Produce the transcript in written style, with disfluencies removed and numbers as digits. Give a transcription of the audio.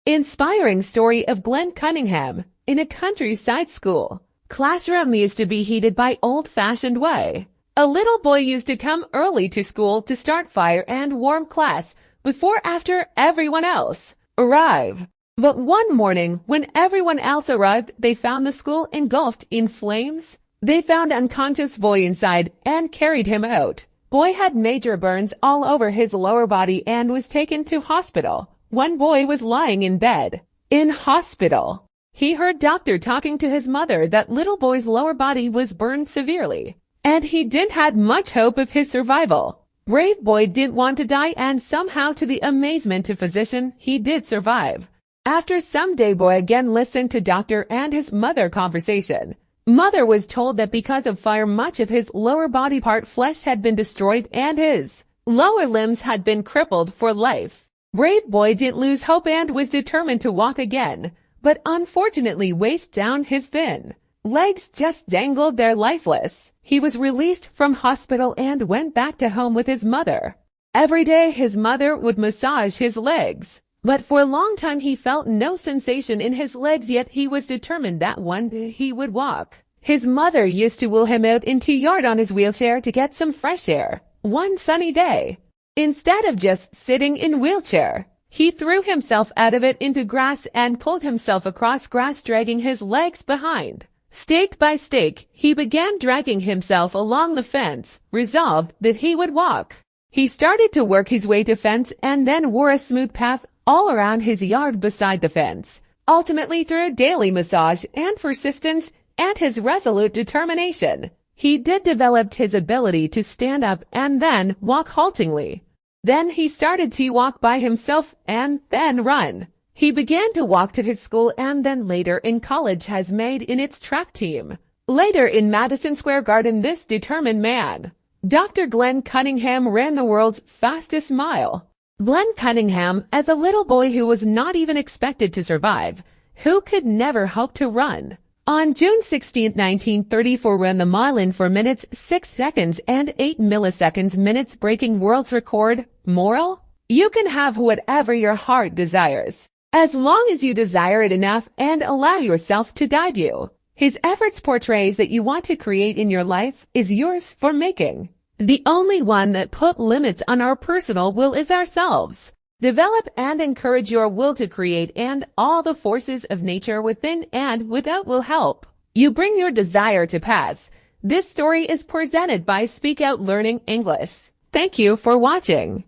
Inspiring story of Glenn Cunningham in a countryside school. Classroom used to be heated by old-fashioned way. A little boy used to come early to school to start fire and warm class before after everyone else arrive. But one morning, when everyone else arrived, they found the school engulfed in flames. They found unconscious boy inside and carried him out. Boy had major burns all over his lower body and was taken to hospital. One boy was lying in bed. In hospital, he heard doctor talking to his mother that little boy's lower body was burned severely, and he didn't had much hope of his survival. Brave boy didn't want to die, and somehow, to the amazement of physician, he did survive. After some day, boy again listened to doctor and his mother conversation. Mother was told that because of fire, much of his lower body part flesh had been destroyed and his lower limbs had been crippled for life. Brave boy didn't lose hope and was determined to walk again, but unfortunately waist down his thin legs just dangled there lifeless. He was released from hospital and went back to home with his mother. Every day his mother would massage his legs, but for a long time he felt no sensation in his legs, yet he was determined that one day he would walk. His mother used to wheel him out into yard on his wheelchair to get some fresh air. One sunny day, instead of just sitting in wheelchair, he threw himself out of it into grass and pulled himself across grass, dragging his legs behind. Stake by stake, he began dragging himself along the fence, resolved that he would walk. He started to work his way to fence and then wore a smooth path all around his yard beside the fence. Ultimately, through daily massage and persistence and his resolute determination, he did develop his ability to stand up and then walk haltingly. Then he started to walk by himself and then run. He began to walk to his school and then later in college has made in its track team. Later in Madison Square Garden, this determined man, Dr. Glenn Cunningham, ran the world's fastest mile. Glenn Cunningham, as a little boy who was not even expected to survive, who could never hope to run, on June 16, 1934, ran the mile in 4 minutes, 6 seconds, and 8 milliseconds minutes, breaking world's record. Moral? You can have whatever your heart desires, as long as you desire it enough and allow yourself to guide you. His efforts portrays that you want to create in your life is yours for making. The only one that put limits on our personal will is ourselves. Develop and encourage your will to create, and all the forces of nature within and without will help you bring your desire to pass. This story is presented by Speak Out Learning English. Thank you for watching.